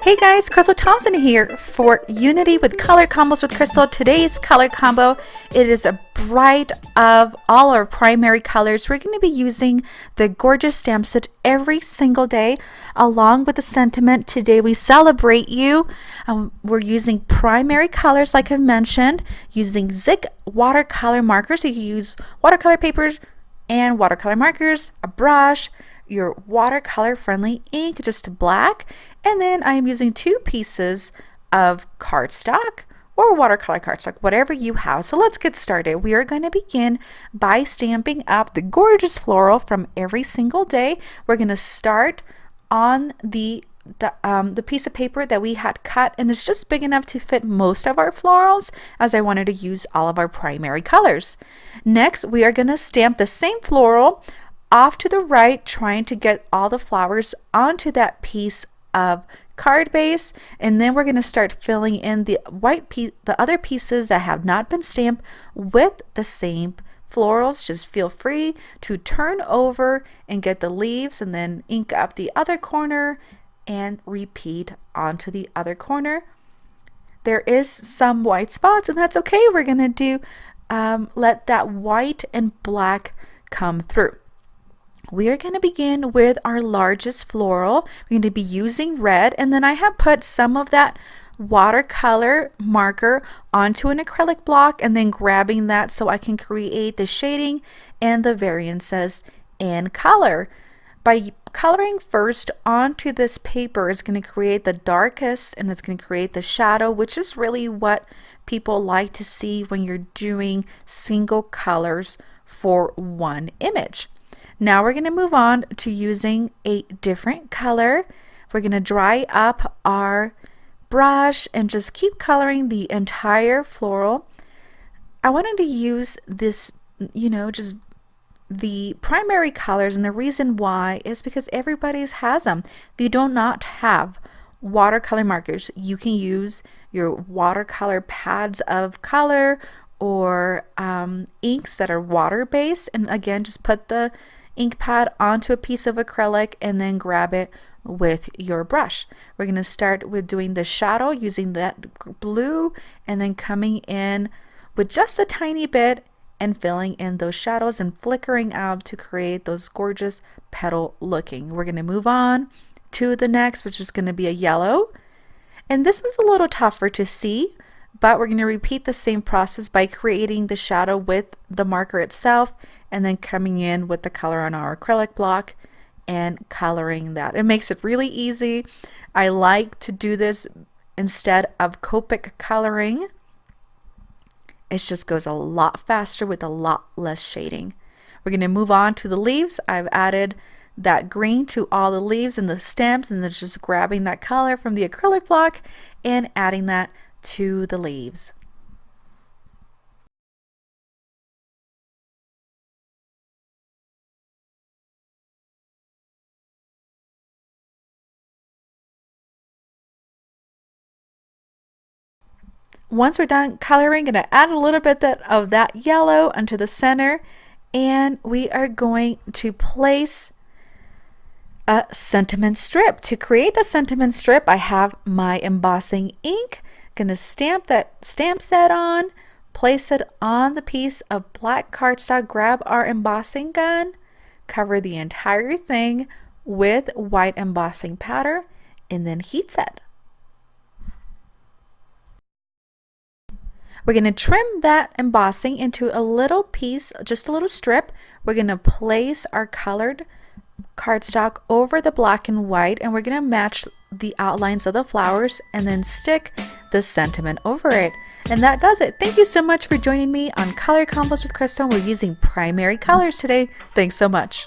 Hey guys, Crystal Thompson here for Unity with Color Combos with Crystal. Today's color combo, it is a bright of all our primary colors. We're going to be using the gorgeous stamp set every single day along with the sentiment. Today we celebrate you. We're using primary colors like I mentioned, using Zig watercolor markers. You can use watercolor papers and watercolor markers, a brush, your watercolor friendly ink, just black, and then I am using 2 pieces of cardstock or watercolor cardstock, whatever you have. So let's get started. We are going to begin by stamping up the gorgeous floral from every single day. We're going to start on the piece of paper that we had cut, and it's just big enough to fit most of our florals as I wanted to use all of our primary colors. Next, we are going to stamp the same floral off to the right, trying to get all the flowers onto that piece of card base, and then we're going to start filling in the the other pieces that have not been stamped with the same florals. Just feel free to turn over and get the leaves and then ink up the other corner and repeat onto the other corner. There is some white spots, and that's okay. We're going to do let that white and black come through. We are going to begin with our largest floral. We're going to be using red, and then I have put some of that watercolor marker onto an acrylic block and then grabbing that so I can create the shading and the variances in color. By coloring first onto this paper, it's going to create the darkest and it's going to create the shadow, which is really what people like to see when you're doing single colors for one image. Now we're going to move on to using a different color. We're going to dry up our brush and just keep coloring the entire floral. I wanted to use this, just the primary colors, and the reason why is because everybody's has them. If you do not have watercolor markers, you can use your watercolor pads of color or inks that are water-based, and again, just put the ink pad onto a piece of acrylic and then grab it with your brush. We're going to start with doing the shadow using that blue and then coming in with just a tiny bit and filling in those shadows and flickering out to create those gorgeous petal looking. We're going to move on to the next, which is going to be a yellow, and this one's a little tougher to see, but we're going to repeat the same process by creating the shadow with the marker itself and then coming in with the color on our acrylic block and coloring that. It makes it really easy. I like to do this instead of Copic coloring. It just goes a lot faster with a lot less shading. We're going to move on to the leaves. I've added that green to all the leaves and the stems, and then just grabbing that color from the acrylic block and adding that to the leaves. Once we're done coloring, I'm going to add a little bit of that yellow onto the center, and we are going to place a sentiment strip. To create the sentiment strip, I have my embossing ink. Going to stamp that stamp set on, place it on the piece of black cardstock, grab our embossing gun, cover the entire thing with white embossing powder, and then heat set. We're going to trim that embossing into a little piece, just a little strip. We're going to place our colored cardstock over the black and white, and we're going to match the outlines of the flowers and then stick the sentiment over it. And that does it. Thank you so much for joining me on Color Combos with Crystal. We're using primary colors today. Thanks so much.